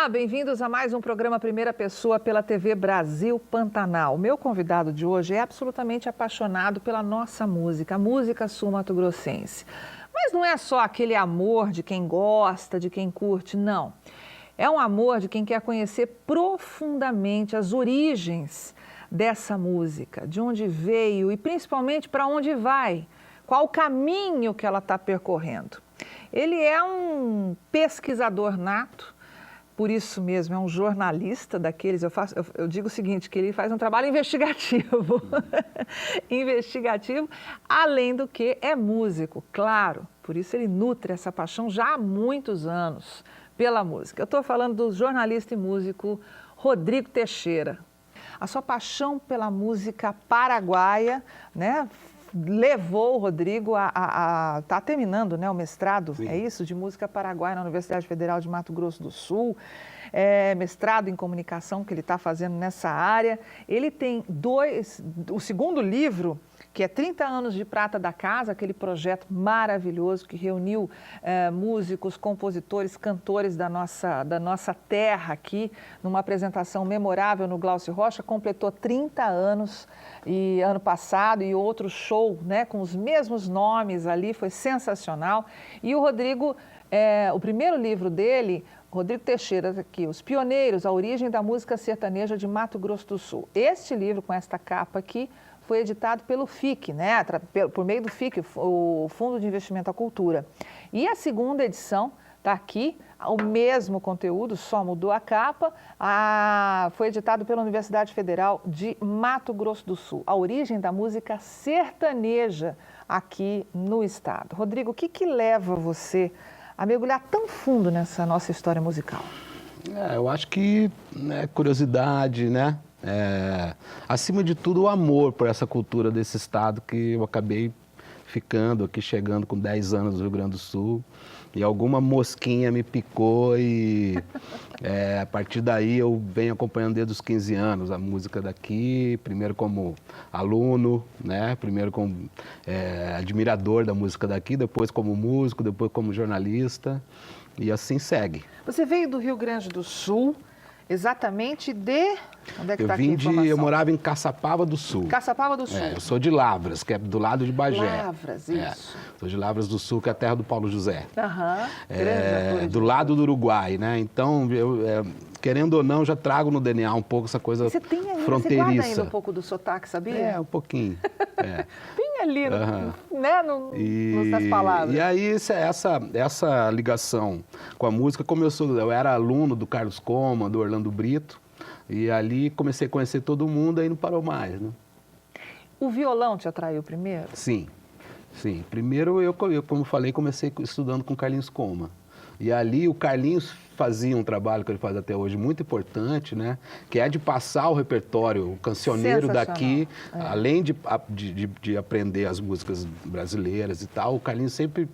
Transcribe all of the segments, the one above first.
bem-vindos a mais um programa Primeira Pessoa pela TV Brasil Pantanal. O meu convidado de hoje é absolutamente apaixonado pela nossa música, a música sul-mato-grossense. Mas não é só aquele amor de quem gosta, de quem curte, não. É um amor de quem quer conhecer profundamente as origens dessa música, de onde veio e principalmente para onde vai, qual o caminho que ela está percorrendo. Ele é um pesquisador nato, por isso mesmo, é um jornalista daqueles, eu digo o seguinte, que ele faz um trabalho investigativo, investigativo, além do que é músico, claro, por isso ele nutre essa paixão já há muitos anos pela música. Eu estou falando do jornalista e músico Rodrigo Teixeira. A sua paixão pela música paraguaia, né, levou o Rodrigo a tá terminando, né, o mestrado, Sim. É isso, de música paraguaia na Universidade Federal de Mato Grosso do Sul, mestrado em comunicação que ele está fazendo nessa área. Ele tem o segundo livro, que é 30 anos de Prata da Casa, aquele projeto maravilhoso que reuniu músicos, compositores, cantores da nossa terra aqui, numa apresentação memorável no Glaucio Rocha, completou 30 anos e ano passado, e outro show, né, com os mesmos nomes ali, foi sensacional. E o Rodrigo, o primeiro livro dele, Rodrigo Teixeira, aqui, Os Pioneiros, a Origem da Música Sertaneja de Mato Grosso do Sul. Este livro, com esta capa aqui, foi editado pelo FIC, né? Por meio do FIC, o Fundo de Investimento à Cultura. E a segunda edição está aqui, o mesmo conteúdo, só mudou a capa, foi editado pela Universidade Federal de Mato Grosso do Sul, a origem da música sertaneja aqui no estado. Rodrigo, o que leva você a mergulhar tão fundo nessa nossa história musical? Eu acho que curiosidade, né? Acima de tudo, o amor por essa cultura desse estado que eu acabei ficando aqui, chegando com 10 anos no Rio Grande do Sul, e alguma mosquinha me picou e a partir daí eu venho acompanhando desde os 15 anos a música daqui, primeiro como aluno, né? Primeiro como admirador da música daqui, depois como músico, depois como jornalista, e assim segue. Você veio do Rio Grande do Sul, exatamente de... Onde é que está aqui a informação? Eu morava em Caçapava do Sul. Caçapava do Sul. Eu sou de Lavras, que é do lado de Bagé. Lavras, isso. Sou de Lavras do Sul, que é a terra do Paulo José. Do lado do Uruguai, né? Então, querendo ou não, já trago no DNA um pouco essa coisa fronteiriça. Você guarda ainda um pouco do sotaque, sabia? Um pouquinho. Bem ali, né? Nas palavras. E aí, essa ligação com a música começou. Eu era aluno do Carlos Coma, do Orlando Brito, e ali comecei a conhecer todo mundo, aí não parou mais, né? O violão te atraiu primeiro? Sim. Primeiro, eu como falei, comecei estudando com Carlinhos Coma. E ali o Carlinhos fazia um trabalho que ele faz até hoje muito importante, né? Que é de passar o repertório, o cancioneiro daqui, além de aprender as músicas brasileiras e tal, o Carlinhos sempre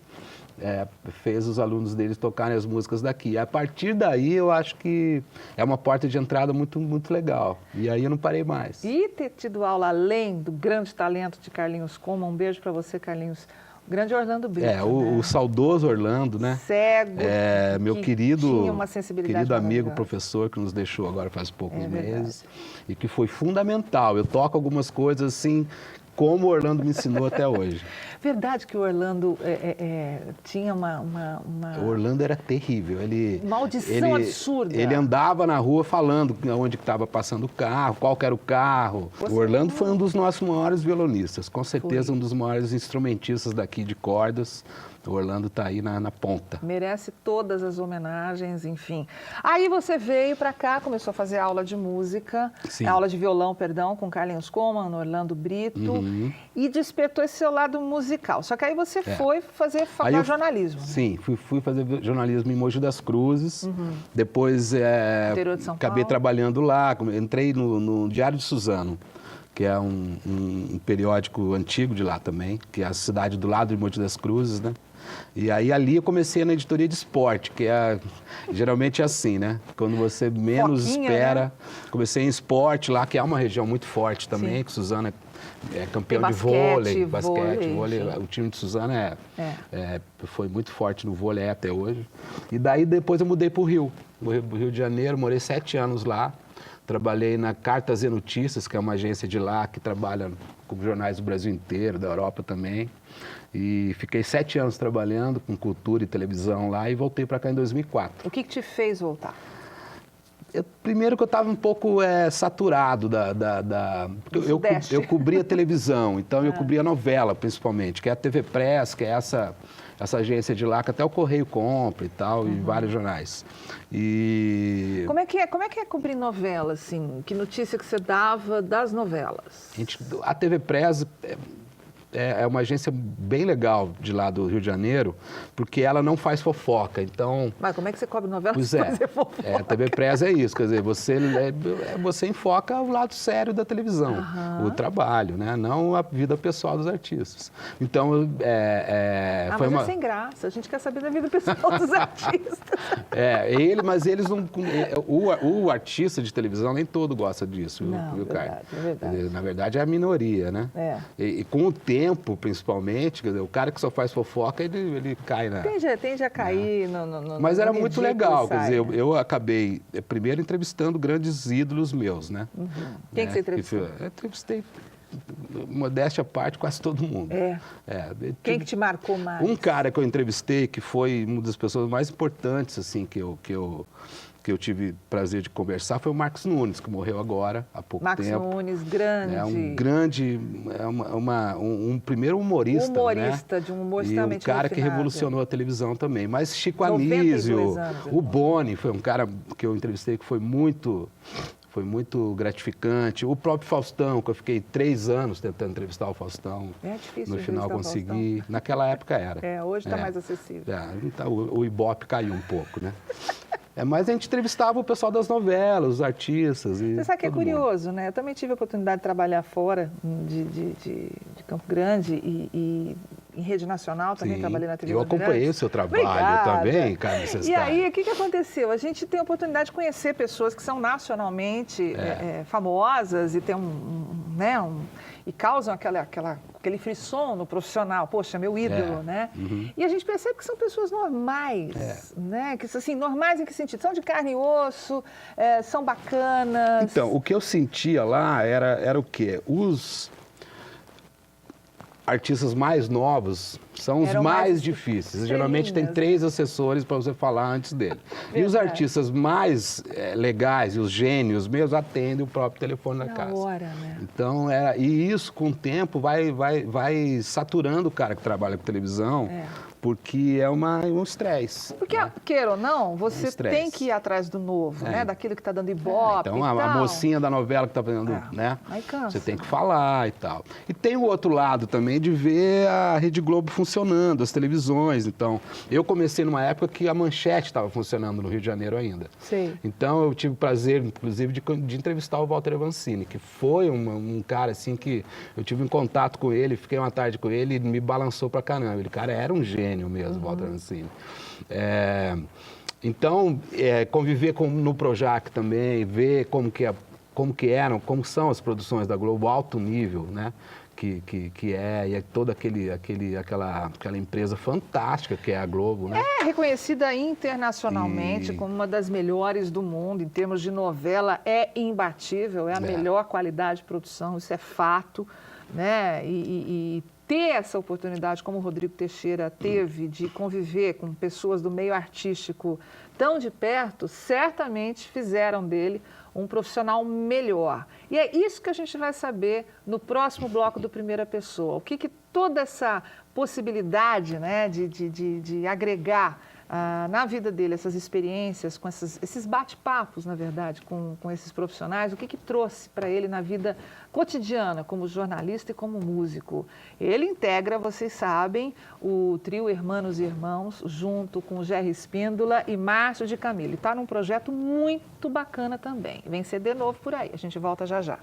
fez os alunos deles tocarem as músicas daqui. E a partir daí eu acho que é uma porta de entrada muito, muito legal. E aí eu não parei mais. E ter tido aula além do grande talento de Carlinhos Coma, um beijo para você, Carlinhos. O grande Orlando Brito. O saudoso Orlando, né? Cego. Meu querido amigo, maravilhosa. professor, que nos deixou agora faz poucos meses. E que foi fundamental. Eu toco algumas coisas assim, como o Orlando me ensinou até hoje. Verdade que o Orlando tinha uma... O Orlando era terrível. Uma audição absurda. Ele andava na rua falando onde estava passando o carro, qual que era o carro. O Orlando foi um dos nossos maiores violonistas, com certeza um dos maiores instrumentistas daqui de cordas. O Orlando está aí na ponta. Merece todas as homenagens, enfim. Aí você veio para cá, começou a fazer aula de música, aula de violão, perdão, com Carlinhos Coma, no Orlando Brito, e despertou esse seu lado musical. Só que aí você foi fazer jornalismo. Sim, fui fazer jornalismo em Mogi das Cruzes, depois interior de São acabei Paulo. Trabalhando lá, entrei no Diário de Suzano, que é um periódico antigo de lá também, que é a cidade do lado de Mogi das Cruzes, né? E aí ali eu comecei na editoria de esporte, que geralmente é assim, né? Quando você menos espera. Né? Comecei em esporte lá, que é uma região muito forte também, que Suzano é campeão Tem de vôlei, vôlei. O time de Suzano foi muito forte no vôlei até hoje. E daí depois eu mudei para o Rio de Janeiro, morei 7 anos lá. Trabalhei na Cartas e Notícias, que é uma agência de lá que trabalha com jornais do Brasil inteiro, da Europa também. E fiquei 7 anos trabalhando com cultura e televisão lá e voltei para cá em 2004. O que te fez voltar? Primeiro que eu estava um pouco saturado eu cobria televisão, então eu cobria novela principalmente, que é a TV Press, que é essa agência de lá, que até o Correio compra e tal, e vários jornais. E... Como é que é cobrir novela, assim? Que notícia que você dava das novelas? A TV Press é uma agência bem legal de lá do Rio de Janeiro, porque ela não faz fofoca, então... Mas como é que você cobre novela pois sem fazer fofoca? A TV Press é isso, quer dizer, você enfoca o lado sério da televisão, o trabalho, né? Não a vida pessoal dos artistas. Então, foi mas é sem graça, a gente quer saber da vida pessoal dos artistas. Mas eles não... O artista de televisão nem todo gosta disso, viu, Caio? É verdade. Na verdade, é a minoria, né? E com o tempo, principalmente, quer dizer, o cara que só faz fofoca, ele cai na... Tende a cair no Mas era muito legal, quer dizer, eu acabei primeiro entrevistando grandes ídolos meus, né? Quem que você entrevistou? Eu entrevistei, modéstia à parte, quase todo mundo. Quem que te marcou mais? Um cara que eu entrevistei, que foi uma das pessoas mais importantes, assim, que eu tive prazer de conversar, foi o Marcos Nunes, que morreu agora, há pouco tempo. Marcos Nunes, grande. Um primeiro humorista, né? De um humor extremamente um cara que revolucionou a televisão também. Mas Chico Anísio, o Boni, foi um cara que eu entrevistei que foi muito gratificante. O próprio Faustão, que eu fiquei 3 anos tentando entrevistar o Faustão. É difícil. No final consegui. Naquela época era. Hoje está mais acessível. Então, o Ibope caiu um pouco, né? Mas a gente entrevistava o pessoal das novelas, os artistas. Você sabe que é curioso, né? Eu também tive a oportunidade de trabalhar fora de Campo Grande e em rede nacional, também trabalhei na TV Eu acompanhei o seu trabalho também, Carmen Sestari. E aí, o que aconteceu? A gente tem a oportunidade de conhecer pessoas que são nacionalmente famosas e tem e causam aquele frisson no profissional. Poxa, meu ídolo, né? E a gente percebe que são pessoas normais, né? Que, assim, normais em que sentido? São de carne e osso, são bacanas. Então, o que eu sentia lá era o quê? Os artistas mais novos são os mais difíceis. Geralmente tem 3 assessores para você falar antes dele. E os artistas mais legais e os gênios mesmo atendem o próprio telefone da casa. Hora, né? Então, e isso com o tempo vai saturando o cara que trabalha com televisão, porque é um estresse. Porque, queira ou não, você tem que ir atrás do novo, né? Daquilo que está dando ibope então, a mocinha da novela que está fazendo, né? Aí cansa. Você tem que falar e tal. E tem o outro lado também de ver a Rede Globo funcionando, as televisões. Então, eu comecei numa época que a Manchete estava funcionando no Rio de Janeiro ainda. Sim. Então, eu tive o prazer, inclusive, de entrevistar o Walter Avancini, que foi um cara, assim, que eu tive um contato com ele, fiquei uma tarde com ele e me balançou pra caramba. Ele, cara, era um gênio mesmo, Walter Avancini. Então, conviver no Projac também, ver como são as produções da Globo, alto nível, né? E toda aquela empresa fantástica que é a Globo, né? É reconhecida internacionalmente como uma das melhores do mundo, em termos de novela, é imbatível, é a melhor qualidade de produção, isso é fato, né? E ter essa oportunidade, como o Rodrigo Teixeira teve, de conviver com pessoas do meio artístico tão de perto, certamente fizeram dele um profissional melhor. E é isso que a gente vai saber no próximo bloco do Primeira Pessoa. O que toda essa possibilidade, né, de agregar na vida dele essas experiências, com esses bate-papos, na verdade, com esses profissionais, o que trouxe para ele na vida cotidiana, como jornalista e como músico. Ele integra, vocês sabem, o trio Hermanos e Irmãos, junto com Jerry Espíndola e Márcio de Camilo. E está num projeto muito bacana também. Vem CD novo por aí. A gente volta já já.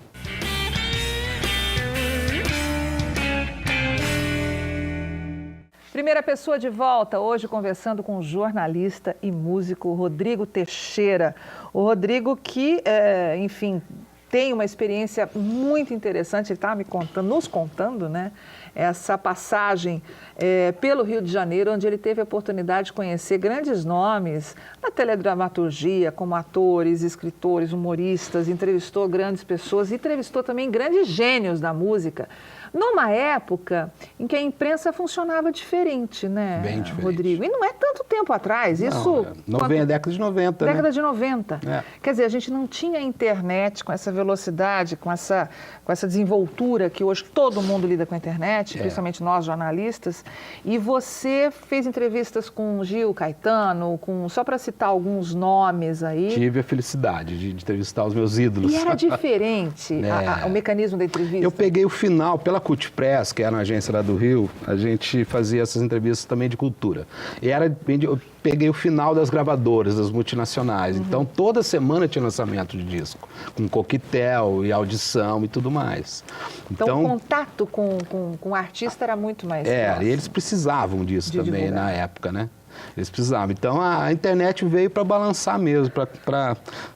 Primeira Pessoa de volta, hoje conversando com o jornalista e músico Rodrigo Teixeira. O Rodrigo que, enfim, tem uma experiência muito interessante, ele estava nos contando, né? Essa passagem pelo Rio de Janeiro, onde ele teve a oportunidade de conhecer grandes nomes na teledramaturgia, como atores, escritores, humoristas, entrevistou grandes pessoas, entrevistou também grandes gênios da música, numa época em que a imprensa funcionava diferente, né, Bem diferente. Rodrigo? E não é tanto tempo atrás, isso... Década de 90, Década né? de 90. É. Quer dizer, a gente não tinha internet com essa velocidade, com essa desenvoltura que hoje todo mundo lida com a internet, principalmente nós jornalistas, e você fez entrevistas com Gil, Caetano, só para citar alguns nomes aí. Tive a felicidade de entrevistar os meus ídolos. E era diferente o mecanismo da entrevista? Eu peguei o final, pela Cult Press, que era uma agência lá do Rio, a gente fazia essas entrevistas também de cultura. E eu peguei o final das gravadoras, das multinacionais. Então, toda semana tinha lançamento de disco, com coquetel e audição e tudo mais. Então o contato com o artista era muito mais próximo. E eles precisavam disso também divulgar. na época, né? Eles precisavam. Então, a internet veio para balançar mesmo,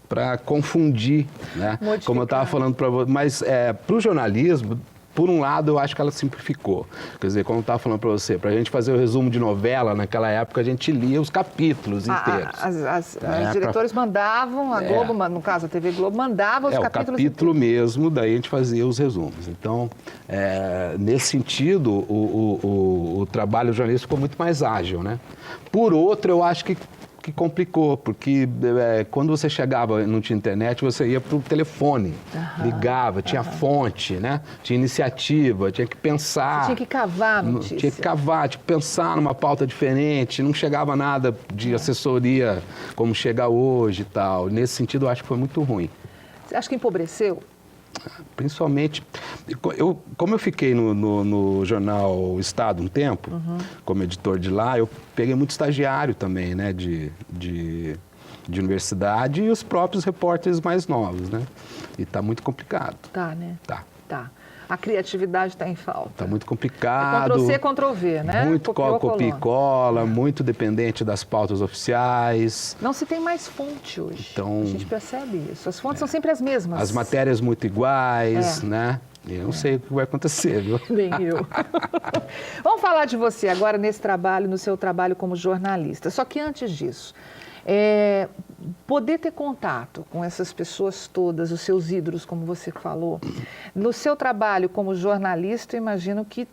para confundir, né? Modificar. Como eu estava falando para você. Mas, para o jornalismo, por um lado, eu acho que ela simplificou. Quer dizer, como eu estava falando para você, para a gente fazer o resumo de novela, naquela época, a gente lia os capítulos inteiros. Os diretores mandavam, a Globo, no caso a TV Globo, mandava os capítulos. O capítulo mesmo, daí a gente fazia os resumos. Então, nesse sentido, o trabalho jornalístico ficou muito mais ágil, né? Por outro, eu acho que complicou, porque quando você chegava, não tinha internet, você ia para o telefone, ligava, tinha fonte, né? Tinha iniciativa, tinha que pensar. Você tinha que cavar a notícia. Tinha que cavar, tinha que pensar numa pauta diferente, não chegava nada de assessoria como chega hoje e tal. Nesse sentido, eu acho que foi muito ruim. Você acha que empobreceu? Principalmente, como eu fiquei no jornal Estado um tempo, como editor de lá, eu peguei muito estagiário também, né, de universidade e os próprios repórteres mais novos, né? E está muito complicado. Tá, né? Tá. A criatividade está em falta. Está muito complicado. Ctrl-C, Ctrl-V, né? Muito copia e cola, muito dependente das pautas oficiais. Não se tem mais fonte hoje. Então, a gente percebe isso. As fontes são sempre as mesmas. As matérias muito iguais, né? Eu não sei o que vai acontecer, viu? Nem eu. Vamos falar de você agora nesse trabalho, no seu trabalho como jornalista. Só que antes disso, poder ter contato com essas pessoas todas, os seus ídolos, como você falou, no seu trabalho como jornalista, eu imagino que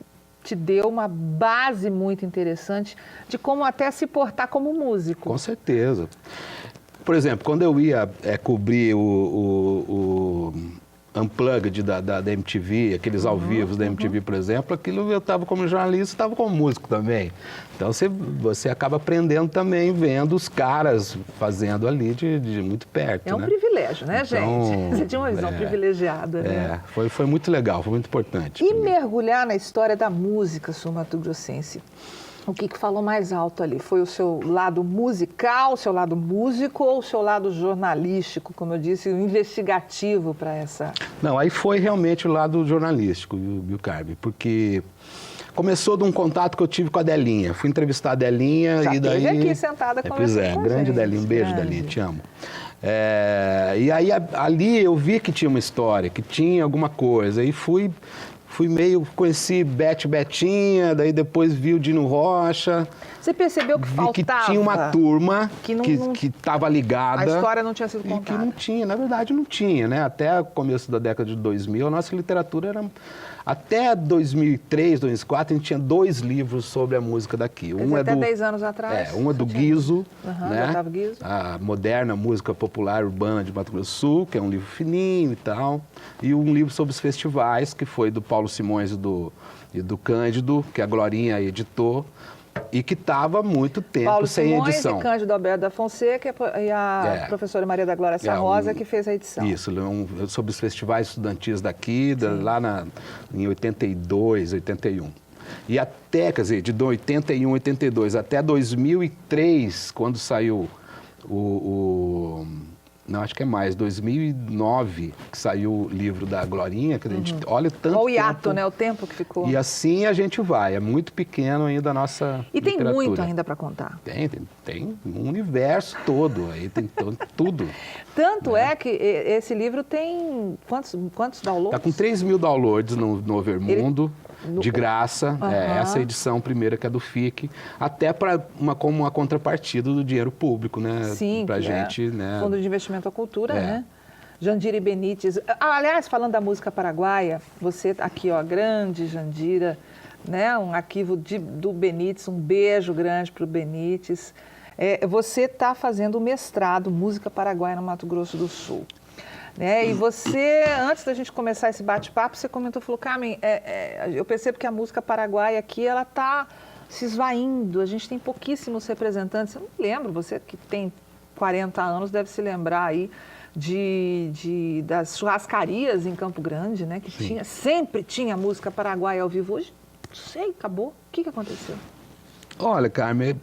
te deu uma base muito interessante de como até se portar como músico. Com certeza. Por exemplo, quando eu ia cobrir o Unplugged da MTV, aqueles ao vivo da MTV, por exemplo, aquilo eu estava como jornalista, estava como músico também. Então você acaba aprendendo também, vendo os caras fazendo ali de muito perto. É um privilégio, né, gente? Você tinha uma visão privilegiada, né? Foi muito legal, foi muito importante. E mergulhar na história da música sul-mato-grossense. O que falou mais alto ali? Foi o seu lado musical, o seu lado músico ou o seu lado jornalístico, como eu disse, investigativo para essa... Não, aí foi realmente o lado jornalístico, viu, Carmen? Porque começou de um contato que eu tive com a Delinha. Fui entrevistar a Delinha já e daí... esteve aqui sentada conversando Pois é, grande Delinha, um beijo, Delinha, te amo. E aí ali eu vi que tinha uma história, que tinha alguma coisa, e fui conheci Betinha, daí depois vi o Dino Rocha. Você percebeu que faltava? Que tinha uma turma que estava ligada. A história não tinha sido contada. E que não tinha, na verdade não tinha, né? Até o começo da década de 2000, a nossa literatura era... Até 2003, 2004, a gente tinha 2 livros sobre a música daqui. Até 10 anos atrás? Um é do Guizo, né? Otávio Guizo. A moderna música popular urbana de Mato Grosso do Sul, que é um livro fininho e tal. E um livro sobre os festivais, que foi do Paulo Simões e do Cândido, que a Glorinha editou. E que estava há muito tempo Paulo sem Simões edição. E Cândido Alberto da Fonseca e a professora Maria da Glória Sarrosa que fez a edição. Isso, sobre os festivais estudantis daqui, lá em 82, 81. E até, quer dizer, de 81, 82 até 2003, quando saiu Não, acho que é mais, 2009, que saiu o livro da Glorinha, que a gente olha tanto Olha o hiato, tempo, né? O tempo que ficou. E assim a gente vai, é muito pequeno ainda a nossa E tem literatura. muito ainda para contar. Tem um universo todo, aí tem tudo. Tanto é que esse livro tem quantos downloads? Está com 3 mil downloads no Overmundo, de graça. Essa edição primeira que é do FIC, até como uma contrapartida do dinheiro público, né? Sim, pra gente, né? Fundo de Investimento à Cultura, né? Jandira e Benítez. Aliás, falando da música paraguaia, você aqui, ó, grande Jandira, né? Um arquivo do Benítez, um beijo grande para o Benítez. Você está fazendo o mestrado Música Paraguaia no Mato Grosso do Sul. Né? E você, antes da gente começar esse bate-papo, você comentou, falou, Carmen, eu percebo que a música paraguaia aqui, ela está se esvaindo, a gente tem pouquíssimos representantes. Eu não lembro, você que tem 40 anos deve se lembrar aí das churrascarias em Campo Grande, né? Que sempre tinha música paraguaia ao vivo. Hoje, não sei, acabou. O que aconteceu? Olha, Carmen,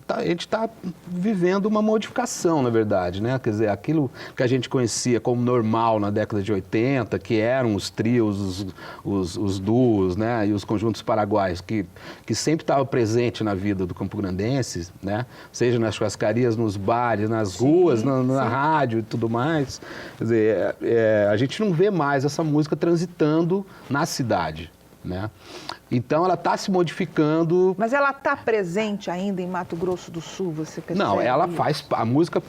a gente está vivendo uma modificação, na verdade, né? Quer dizer, aquilo que a gente conhecia como normal na década de 80, que eram os trios, os duos, né? E os conjuntos paraguaios, que sempre estavam presentes na vida do campograndense, né? Seja nas churrascarias, nos bares, nas ruas, na rádio e tudo mais. Quer dizer, a gente não vê mais essa música transitando na cidade, né? Então, ela está se modificando. Mas ela está presente ainda em Mato Grosso do Sul, você percebe? Não, a música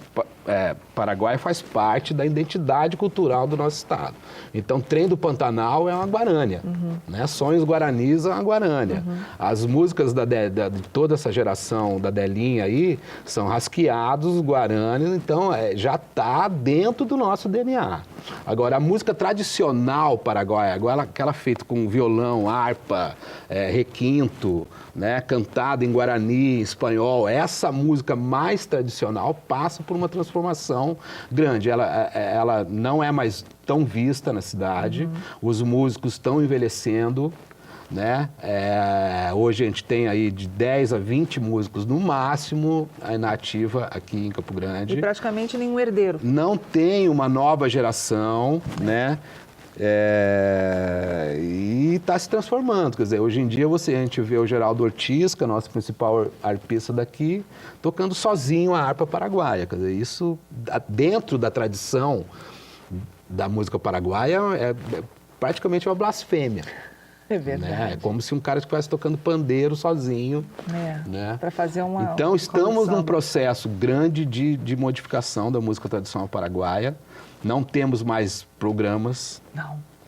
paraguaia faz parte da identidade cultural do nosso estado. Então, Trem do Pantanal é uma guarânia, né? Sonhos Guaranis é uma guarânia. As músicas de toda essa geração da Delinha aí são rasqueados guarânios, então já está dentro do nosso DNA. Agora, a música tradicional paraguaia, agora aquela feita com violão, harpa, requinto, né, cantada em guarani, em espanhol, essa música mais tradicional passa por uma transformação grande. Ela não é mais tão vista na cidade, os músicos estão envelhecendo, né? Hoje a gente tem aí de 10 a 20 músicos no máximo na ativa aqui em Campo Grande. E praticamente nenhum herdeiro. Não tem uma nova geração, né? E está se transformando, quer dizer, hoje em dia a gente vê o Geraldo Ortiz, que é o nosso principal harpista daqui, tocando sozinho a harpa paraguaia, quer dizer, isso dentro da tradição da música paraguaia é praticamente uma blasfêmia. É verdade. Né? É como se um cara estivesse tocando pandeiro sozinho. Né? Para fazer uma... Então, estamos num processo grande de modificação da música tradicional paraguaia. Não temos mais programas.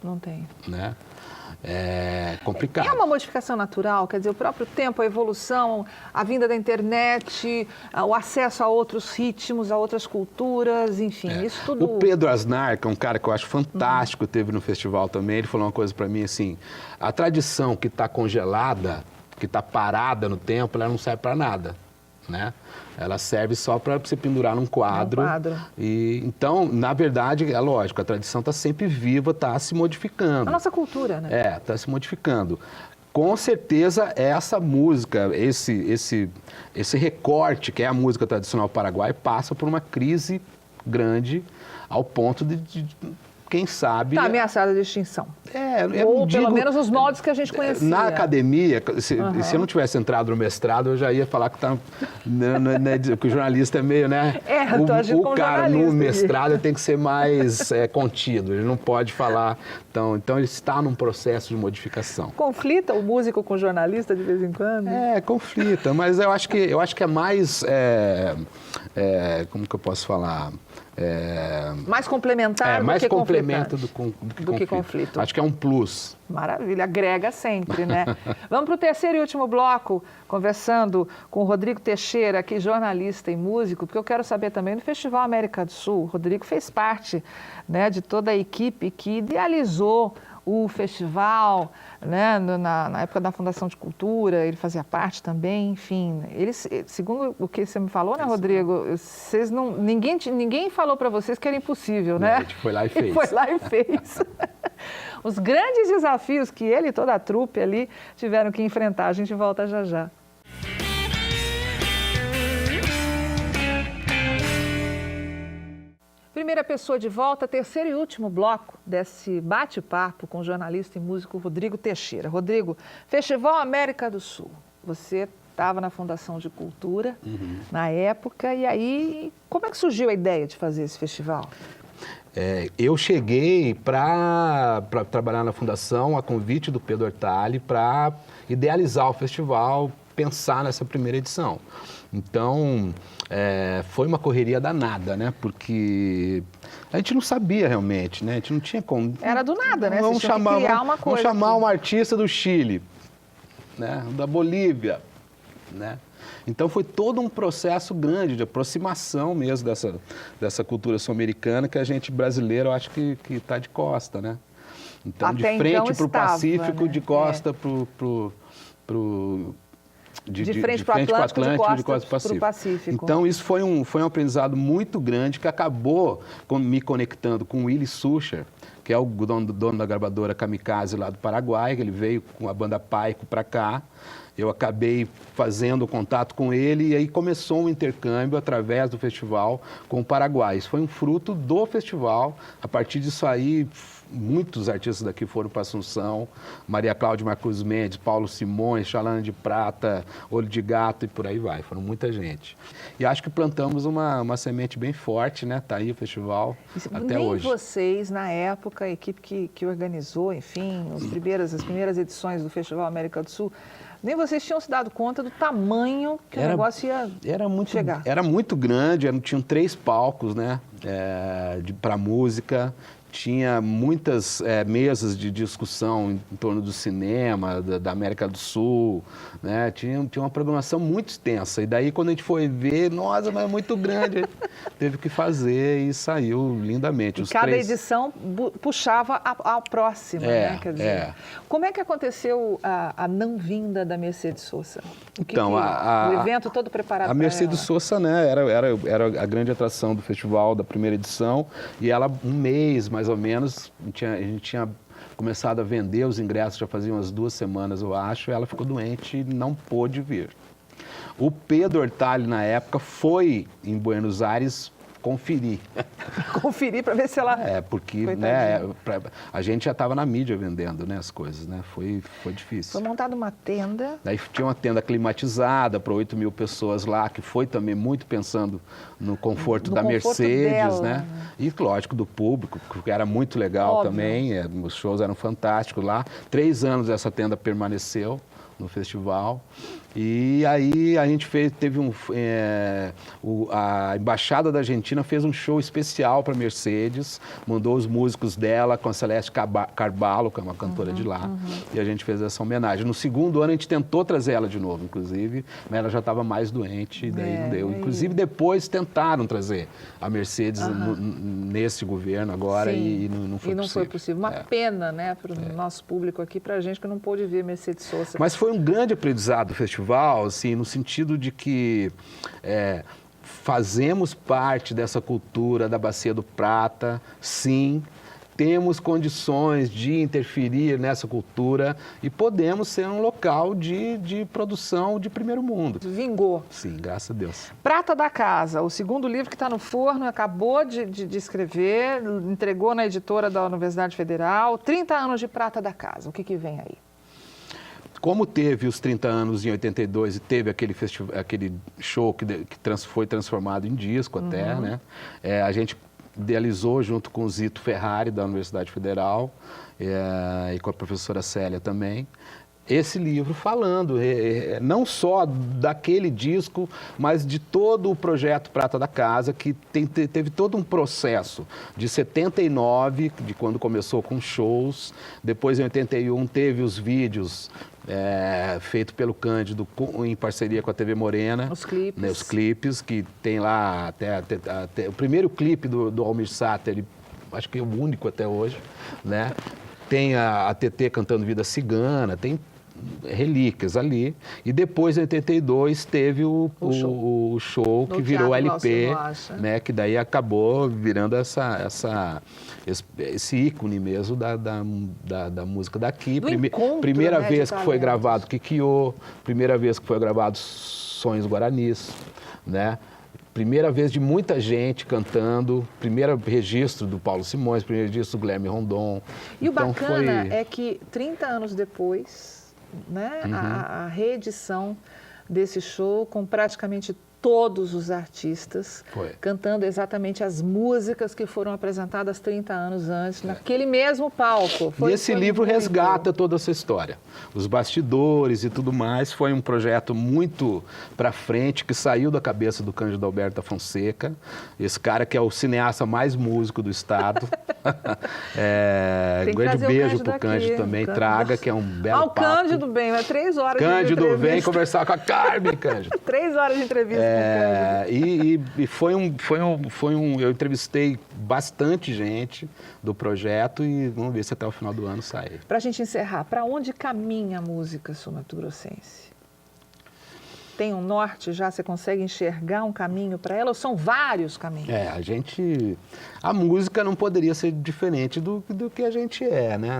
Não tem. Né? É complicado. É uma modificação natural, quer dizer, o próprio tempo, a evolução, a vinda da internet, o acesso a outros ritmos, a outras culturas, enfim, isso tudo... O Pedro Asnar, que é um cara que eu acho fantástico, teve no festival também, ele falou uma coisa para mim assim, a tradição que está congelada, que está parada no tempo, ela não serve para nada, né? Ela serve só para você pendurar num quadro. E, então, na verdade, é lógico, a tradição está sempre viva, está se modificando. A nossa cultura, né? Está se modificando. Com certeza, essa música, esse recorte que é a música tradicional paraguaia, passa por uma crise grande ao ponto de quem sabe... Está ameaçada de extinção. Ou pelo menos os moldes que a gente conhecia. Na academia, se eu não tivesse entrado no mestrado, eu já ia falar que, que o jornalista é meio, né? O cara no mestrado tem que ser mais contido, ele não pode falar. Então ele está num processo de modificação. Conflita o músico com o jornalista de vez em quando? Conflita, mas eu acho que é mais... como que eu posso falar? Mais complementar mais do que complemento do que conflito. Acho que é um plus. Maravilha, agrega sempre, né? Vamos para o terceiro e último bloco, conversando com o Rodrigo Teixeira, aqui jornalista e músico, porque eu quero saber também do Festival América do Sul. O Rodrigo fez parte, né, de toda a equipe que idealizou o festival, né, na época da Fundação de Cultura, ele fazia parte também, enfim. Eles, segundo o que você me falou, né, Rodrigo, ninguém falou para vocês que era impossível, né? A gente foi lá e fez. Foi lá e fez. Os grandes desafios que ele e toda a trupe ali tiveram que enfrentar. A gente volta já já. Primeira Pessoa de volta, terceiro e último bloco desse bate-papo com o jornalista e músico Rodrigo Teixeira. Rodrigo, Festival América do Sul, você estava na Fundação de Cultura na época, e aí como é que surgiu a ideia de fazer esse festival? Eu cheguei para trabalhar na Fundação a convite do Pedro Ortali para idealizar o festival, pensar nessa primeira edição. Então, foi uma correria danada, né? Porque a gente não sabia realmente, né? A gente não tinha como... Era do nada, né? Vamos chamar aqui. um artista do Chile, né? Da Bolívia, né? Então foi todo um processo grande de aproximação mesmo dessa cultura sul-americana que a gente brasileiro eu acho que está de costa, né? Então, até de frente então para o Pacífico, né? de costa de frente para o Atlântico, de costa para o Pacífico. Então, isso foi um aprendizado muito grande que acabou me conectando com o Willy Sucher, que é o dono da gravadora Kamikaze lá do Paraguai, que ele veio com a banda Paico para cá. Eu acabei fazendo contato com ele e aí começou um intercâmbio através do festival com o Paraguai. Isso foi um fruto do festival. A partir disso aí, muitos artistas daqui foram para Assunção, Maria Cláudia Marcos Mendes, Paulo Simões, Chalana de Prata, Olho de Gato e por aí vai. Foram muita gente. E acho que plantamos uma semente bem forte, né? Tá aí o festival até hoje. Nem vocês, na época, a equipe que organizou, enfim, as primeiras edições do Festival América do Sul, nem vocês tinham se dado conta do tamanho que o negócio ia chegar. Era muito grande, tinham 3 palcos, né? Para música. Tinha muitas mesas de discussão em torno do cinema, da América do Sul, né? Tinha uma programação muito extensa. E daí, quando a gente foi ver, nossa, mas é muito grande. Teve que fazer e saiu lindamente. E cada edição puxava a próxima, né? Quer dizer, como é que aconteceu a não vinda da Mercedes Sosa? O evento todo preparado para ela? A Mercedes Sosa, né, era a grande atração do festival da primeira edição. E ela, um mês, mais ou menos, a gente tinha começado a vender os ingressos, já fazia umas 2 semanas, eu acho, e ela ficou doente e não pôde vir. O Pedro Ortali, na época, foi em Buenos Aires conferir. Conferir para ver se ela... porque né, a gente já estava na mídia vendendo, né, as coisas, né? Foi difícil. Foi montada uma tenda. Daí tinha uma tenda climatizada para 8.000 pessoas lá, que foi também muito pensando no conforto da Mercedes, dela, né? E, lógico, do público, que era muito legal. Óbvio. Também. Os shows eram fantásticos lá. 3 anos essa tenda permaneceu no festival. E aí a gente a Embaixada da Argentina fez um show especial para a Mercedes, mandou os músicos dela com a Celeste Carballo, que é uma cantora de lá, e a gente fez essa homenagem. No segundo ano a gente tentou trazer ela de novo, inclusive, mas ela já estava mais doente e daí não deu. Inclusive depois tentaram trazer a Mercedes nesse governo agora e não foi possível. E não foi possível. Uma pena, né, para o nosso público aqui, para a gente que não pôde ver Mercedes Sosa. Mas foi um grande aprendizado do festival, assim, no sentido de que fazemos parte dessa cultura da Bacia do Prata, sim, temos condições de interferir nessa cultura e podemos ser um local de produção de primeiro mundo. Vingou. Sim, graças a Deus. Prata da Casa, o segundo livro que está no forno, acabou de escrever, entregou na editora da Universidade Federal, 30 anos de Prata da Casa, o que vem aí? Como teve os 30 anos em 82 e teve aquele show que foi transformado em disco até, né? A gente idealizou junto com o Zito Ferrari, da Universidade Federal, e com a professora Célia também, esse livro falando não só daquele disco, mas de todo o projeto Prata da Casa, que teve todo um processo de 79, de quando começou com shows, depois em 81 teve os vídeos feito pelo Cândido em parceria com a TV Morena. Os clipes. Né, os clipes, que tem lá até o primeiro clipe do Almir Sater, acho que é o único até hoje, né? Tem a TT cantando Vida Cigana, tem relíquias ali. E depois, em 82, teve o show que virou LP, né? Que daí acabou virando esse ícone mesmo da música daqui. Primeira vez que foi gravado Kikyo, primeira vez que foi gravado Sonhos Guaranis, né? Primeira vez de muita gente cantando, primeiro registro do Paulo Simões, primeiro registro do Guilherme Rondon. E o bacana é que 30 anos depois, né, a reedição desse show com praticamente todos os artistas cantando exatamente as músicas que foram apresentadas 30 anos antes, naquele mesmo palco. E esse livro resgata toda essa história. Os bastidores e tudo mais. Foi um projeto muito para frente, que saiu da cabeça do Cândido Alberto da Fonseca, esse cara que é o cineasta mais músico do estado. Um grande beijo pro Cândido também. Traga, que é um belo papo. Cândido bem, é 3 horas de entrevista. Cândido, vem conversar com a Carmen, Cândido. 3 horas de entrevista. E eu entrevistei bastante gente do projeto e vamos ver se até o final do ano sai. Para a gente encerrar, para onde caminha a música sul-mato-grossense? Tem um norte já? Você consegue enxergar um caminho para ela ou são vários caminhos? A música não poderia ser diferente do que a gente é, né?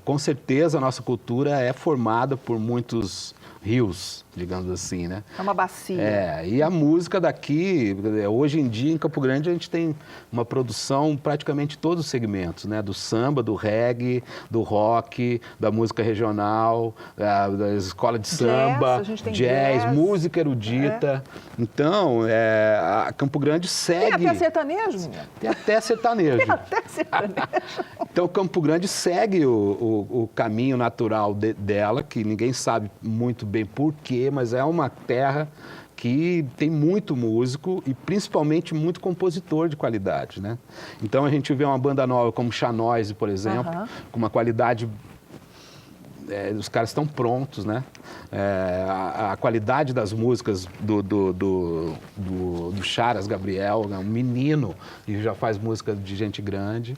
Com certeza a nossa cultura é formada por muitos rios, digamos assim, né? É uma bacia. E a música daqui, hoje em dia em Campo Grande a gente tem uma produção praticamente todos os segmentos, né? Do samba, do reggae, do rock, da música regional, da escola de samba, jazz, música erudita. Então, a Campo Grande segue... Tem até sertanejo? Tem até sertanejo. Tem até sertanejo. Então, Campo Grande segue o caminho natural dela, que ninguém sabe muito bem por quê, mas é uma terra que tem muito músico e principalmente muito compositor de qualidade, né? Então, a gente vê uma banda nova como Xanoise, por exemplo, com uma qualidade... os caras estão prontos, né? A qualidade das músicas do Charas Gabriel, né? Um menino e já faz música de gente grande.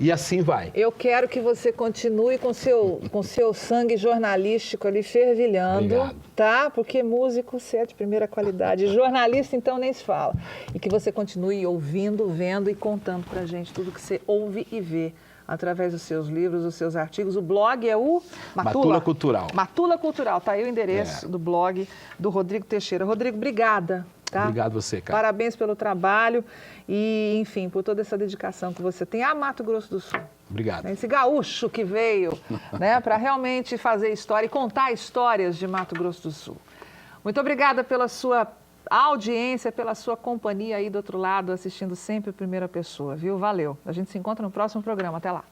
E assim vai. Eu quero que você continue com seu sangue jornalístico ali fervilhando. Obrigado. Tá? Porque músico você é de primeira qualidade. Jornalista, então, nem se fala. E que você continue ouvindo, vendo e contando pra gente tudo que você ouve e vê através dos seus livros, dos seus artigos. O blog é o Matula Cultural. Matula Cultural. Tá aí o endereço do blog do Rodrigo Teixeira. Rodrigo, obrigada. Tá? Obrigado você, cara. Parabéns pelo trabalho e, enfim, por toda essa dedicação que você tem a Mato Grosso do Sul. Obrigado. Esse gaúcho que veio, né, para realmente fazer história e contar histórias de Mato Grosso do Sul. Muito obrigada pela sua audiência, pela sua companhia aí do outro lado, assistindo sempre a Primeira Pessoa, viu? Valeu. A gente se encontra no próximo programa. Até lá.